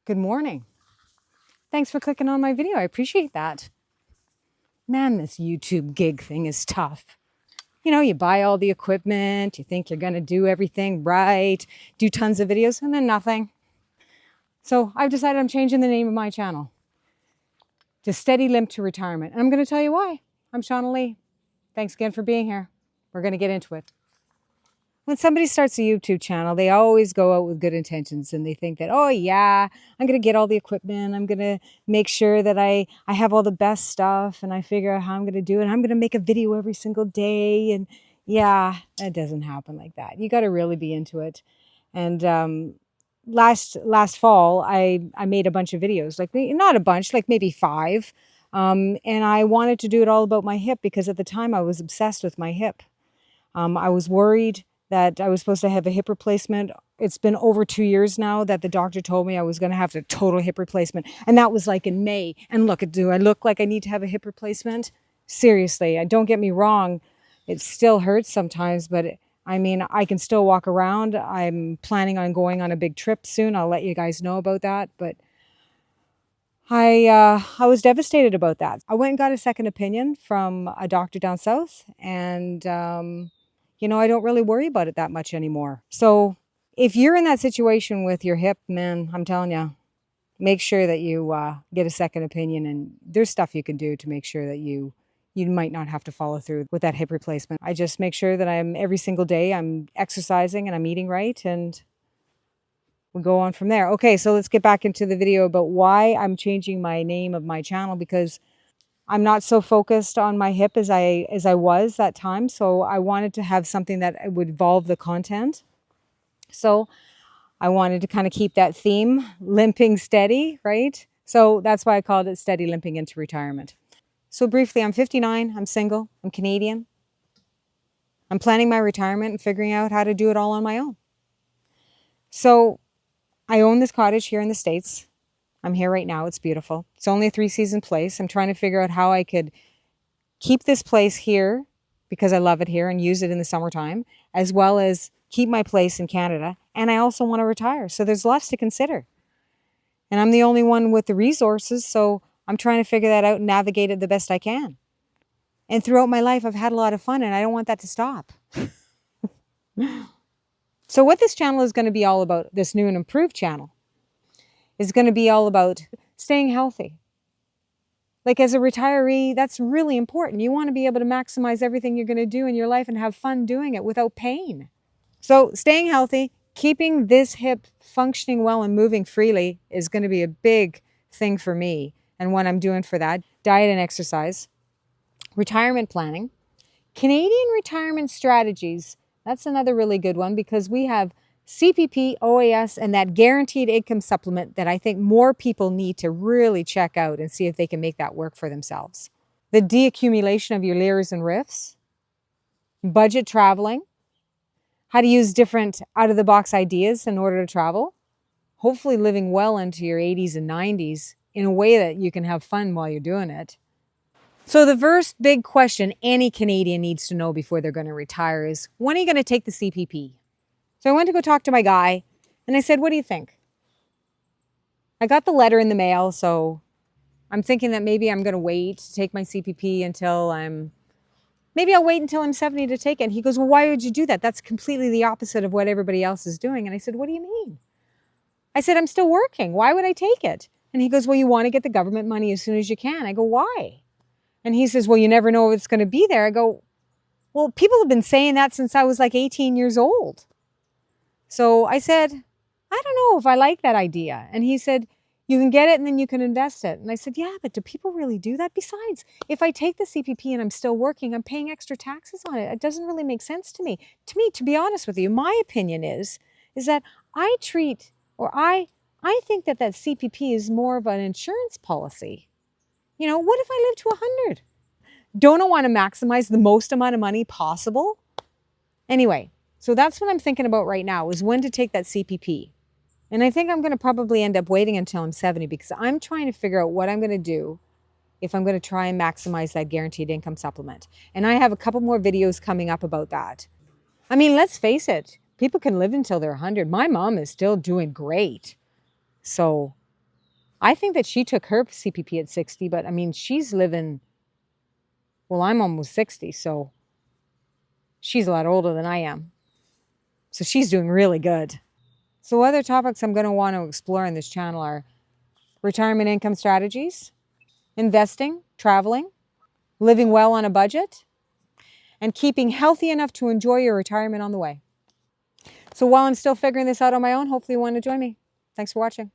Good morning. Thanks for clicking on my video. I appreciate that. Man, this YouTube gig thing is tough. You know, you buy all the equipment, you think you're going to do everything right, do tons of videos, and then nothing. So I've decided I'm changing the name of my channel to Steady Limp to Retirement. And I'm going to tell you why. I'm Shaunalee. Thanks again for being here. We're going to get into it. When somebody starts a YouTube channel, they always go out with good intentions and they think that, oh yeah, I'm going to get all the equipment. I'm going to make sure that I have all the best stuff and I figure out how I'm going to do it. I'm going to make a video every single day. And yeah, that doesn't happen like that. You got to really be into it. And last fall, I made a bunch of videos, like not a bunch, like maybe 5. And I wanted to do it all about my hip because at the time I was obsessed with my hip. I was worried that I was supposed to have a hip replacement. It's been over 2 years now that the doctor told me I was going to have a total hip replacement. And that was like in May. And look, do I look like I need to have a hip replacement? Seriously, don't get me wrong. It still hurts sometimes, but I mean, I can still walk around. I'm planning on going on a big trip soon. I'll let you guys know about that. But I was devastated about that. I went and got a second opinion from a doctor down south, and you know, I don't really worry about it that much anymore. So if you're in that situation with your hip, man, I'm telling you, make sure that you get a second opinion, and there's stuff you can do to make sure that you might not have to follow through with that hip replacement. I just make sure that every single day I'm exercising and I'm eating right, and we'll go on from there. Okay, so let's get back into the video about why I'm changing my name of my channel, because I'm not so focused on my hip as I was that time. So I wanted to have something that would evolve the content. So I wanted to kind of keep that theme, limping steady, right? So that's why I called it Steady Limping into Retirement. So briefly, I'm 59, I'm single, I'm Canadian. I'm planning my retirement and figuring out how to do it all on my own. So I own this cottage here in the States. I'm here right now. It's beautiful. It's only a 3-season place. I'm trying to figure out how I could keep this place here because I love it here and use it in the summertime, as well as keep my place in Canada. And I also want to retire. So there's lots to consider. And I'm the only one with the resources. So I'm trying to figure that out and navigate it the best I can. And throughout my life, I've had a lot of fun and I don't want that to stop. So what this channel is going to be all about, this new and improved channel, is going to be all about staying healthy. Like as a retiree, that's really important. You want to be able to maximize everything you're going to do in your life and have fun doing it without pain. So staying healthy, keeping this hip functioning well and moving freely is going to be a big thing for me and what I'm doing for that. Diet and exercise, retirement planning, Canadian retirement strategies. That's another really good one because we have CPP, OAS, and that guaranteed income supplement that I think more people need to really check out and see if they can make that work for themselves. The deaccumulation of your leers and riffs, budget traveling, how to use different out-of-the-box ideas in order to travel, hopefully living well into your 80s and 90s in a way that you can have fun while you're doing it. So the first big question any Canadian needs to know before they're going to retire is, when are you going to take the CPP? So I went to go talk to my guy and I said, what do you think? I got the letter in the mail, so I'm thinking that maybe I'm going to wait to take my CPP until maybe I'll wait until I'm 70 to take it. And he goes, well, why would you do that? That's completely the opposite of what everybody else is doing. And I said, what do you mean? I said, I'm still working. Why would I take it? And he goes, well, you want to get the government money as soon as you can. I go, why? And he says, well, you never know if it's going to be there. I go, well, people have been saying that since I was like 18 years old. So I said, I don't know if I like that idea. And he said, you can get it and then you can invest it. And I said, yeah, but do people really do that? Besides, if I take the CPP and I'm still working, I'm paying extra taxes on it. It doesn't really make sense to me. To be honest with you, my opinion is that I think that CPP is more of an insurance policy. You know, what if I live to 100? Don't I want to maximize the most amount of money possible? Anyway. So that's what I'm thinking about right now, is when to take that CPP. And I think I'm going to probably end up waiting until I'm 70 because I'm trying to figure out what I'm going to do if I'm going to try and maximize that guaranteed income supplement. And I have a couple more videos coming up about that. I mean, let's face it, people can live until they're 100. My mom is still doing great. So I think that she took her CPP at 60, but I mean, she's living, well, I'm almost 60, so she's a lot older than I am. So she's doing really good. So other topics I'm going to want to explore in this channel are retirement income strategies, investing, traveling, living well on a budget, and keeping healthy enough to enjoy your retirement on the way. So while I'm still figuring this out on my own, hopefully you want to join me. Thanks for watching.